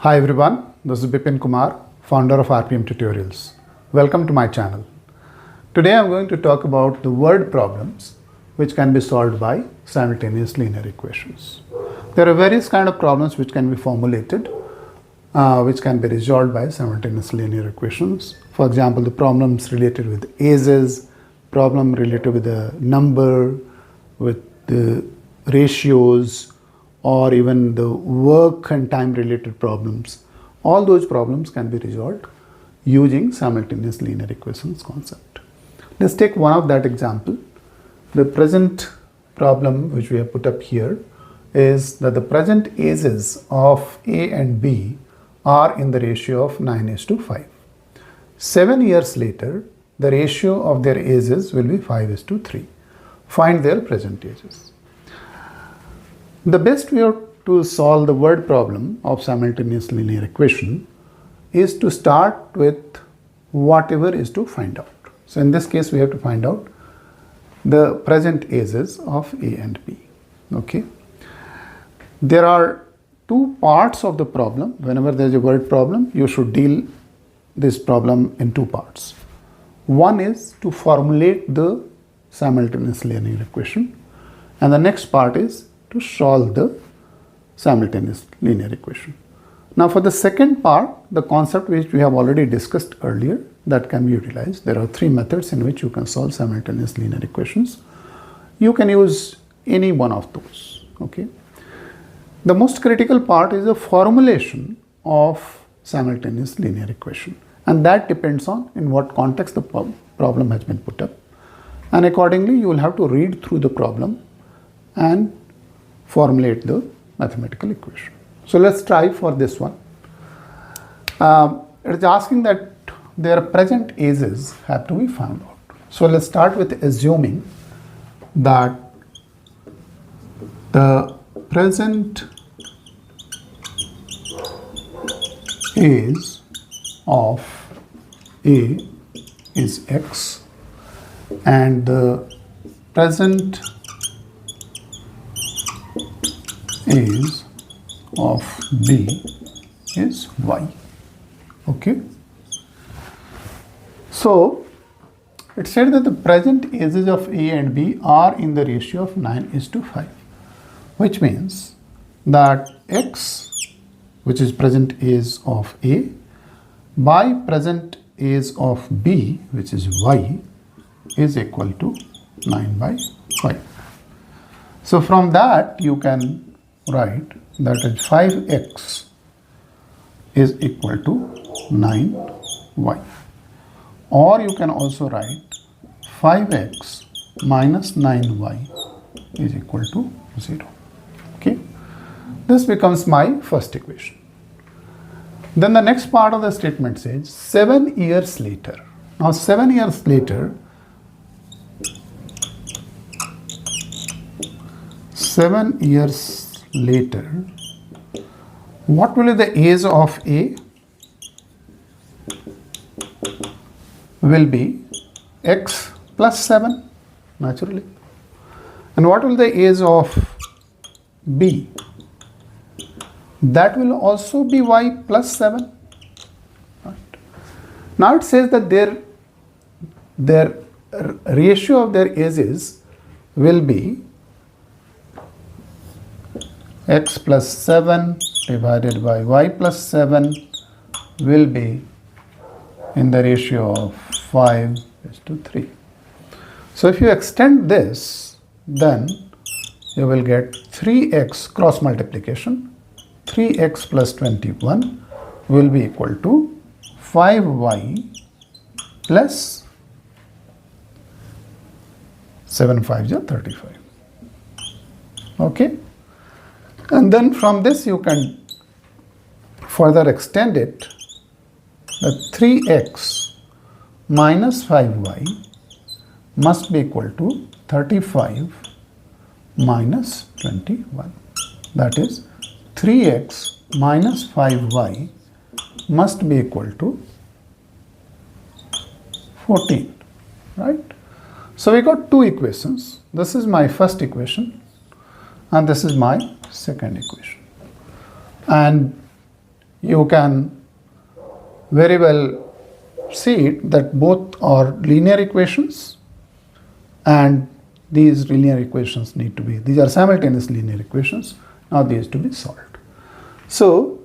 Hi everyone, this is Bipin Kumar, founder of RPM Tutorials. Welcome to my channel. Today I am going to talk about the word problems which can be solved by simultaneous linear equations. There are various kind of problems which can be formulated, which can be resolved by simultaneous linear equations. For example, the problems related with ages, problem related with the number, with the ratios, or even the work and time related problems. All those problems can be resolved using simultaneous linear equations concept. Let's take one of that example. The present problem which we have put up here is that the present ages of A and B are in the ratio of 9:5. 7 years later, the ratio of their ages will be 5:3. Find their present ages. The best way to solve the word problem of simultaneous linear equation is to start with whatever is to find out. So in this case, we have to find out the present ages of A and B. Okay. There are two parts of the problem. Whenever there is a word problem, you should deal this problem in two parts. One is to formulate the simultaneous linear equation, and the next part is to solve the simultaneous linear equation. Now for the second part, the concept which we have already discussed earlier, that can be utilized. There are three methods in which you can solve simultaneous linear equations. You can use any one of those. Okay. The most critical part is the formulation of simultaneous linear equation, and that depends on in what context the problem has been put up, and accordingly you will have to read through the problem and formulate the mathematical equation. So let's try for this one. It is asking that their present ages have to be found out. So let's start with assuming that the present age of A is X and the present age of B is Y. Okay. So it said that the present ages of A and B are in the ratio of 9:5, which means that X, which is present age of A, by present age of B, which is Y, is equal to 9/5. So from that you can write that is 5x is equal to 9y, or you can also write 5x minus 9y is equal to 0. Okay, this becomes my first equation. Then the next part of the statement says 7 years later. Now 7 years later, 7 years later, what will be the age of A? Will be X plus 7, naturally. And what will the age of B? That will also be Y plus 7. Right. Now it says that their ratio of their ages will be X plus 7 divided by Y plus 7 will be in the ratio of 5:3. So if you extend this, then you will get 3x cross multiplication. 3x plus 21 will be equal to 5y plus 7 5s are 35. Okay. And then from this you can further extend it, that 3x minus 5y must be equal to 35 minus 21. That is 3x minus 5y must be equal to 14, right? So we got two equations. This is my first equation and this is my second equation. And you can very well see it that both are linear equations, and these linear equations need to be, these are simultaneous linear equations, now these to be solved. So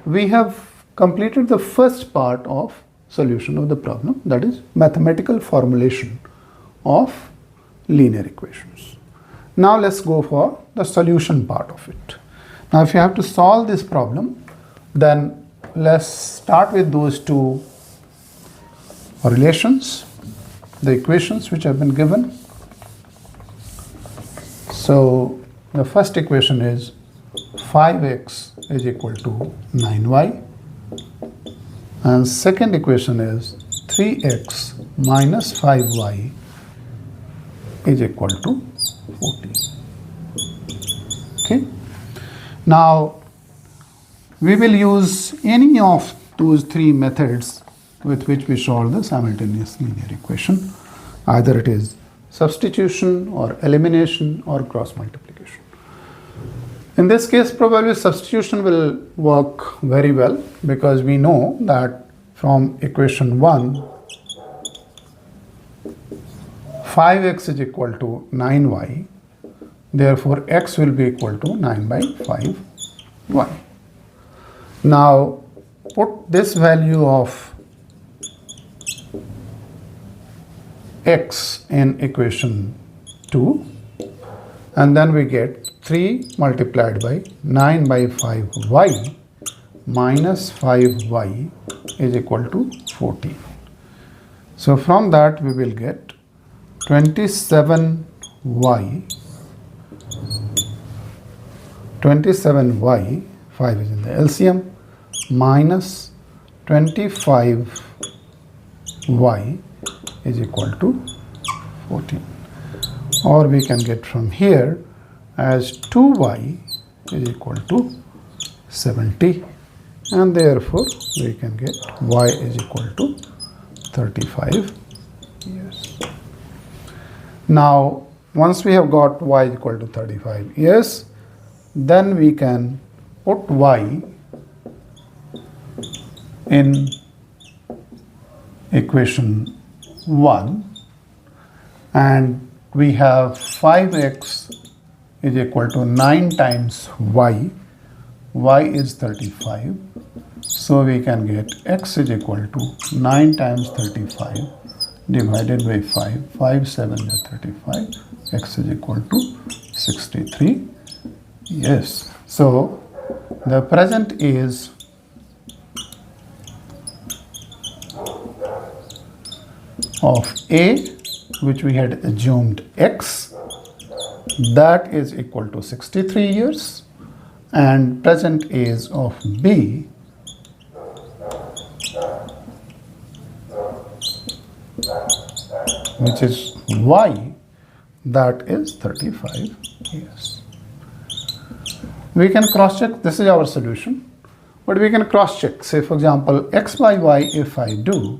we have completed the first part of solution of the problem, that is mathematical formulation of linear equations. Now let's go for the solution part of it. Now if you have to solve this problem, then let's start with those two relations, the equations which have been given. So the first equation is 5x is equal to 9y, and second equation is 3x minus 5y is equal to 14. Okay. Now we will use any of those three methods with which we solve the simultaneous linear equation. Either it is substitution or elimination or cross multiplication. In this case, probably substitution will work very well, because we know that from equation 1, 5x is equal to 9y, therefore x will be equal to 9 by 5y. Now put this value of x in equation 2, and then we get 3 multiplied by 9 by 5y minus 5y is equal to 14. So from that we will get 27y, 5 is in the LCM, minus 25y is equal to 14. Or we can get from here as 2y is equal to 70, and therefore we can get y is equal to 35 years. Now once we have got y is equal to 35 years, then we can put y in equation 1, and we have 5x is equal to 9 times y is 35, so we can get x is equal to 9 times 35 divided by 5 7 is 35, x is equal to 63 years. So the present age of A, which we had assumed x, that is equal to 63 years, and present age of B, which is y, that is 35 years. We can cross check, this is our solution, but we can cross check, say for example x by y, if I do,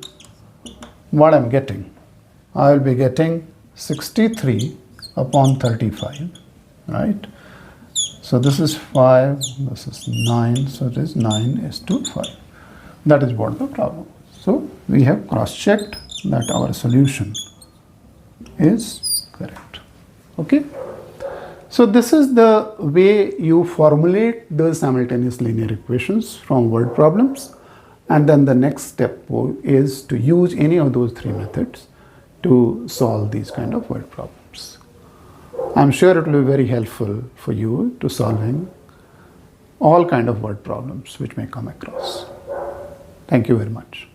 what I'm getting, I will be getting 63 upon 35, right? So this is 5, this is 9, so it is 9 is to 5. That is what the problem is. So we have cross-checked that our solution is correct. Okay? So this is the way you formulate the simultaneous linear equations from word problems, and then the next step is to use any of those three methods to solve these kind of word problems. I'm sure it will be very helpful for you to solving all kind of word problems which may come across. Thank you very much.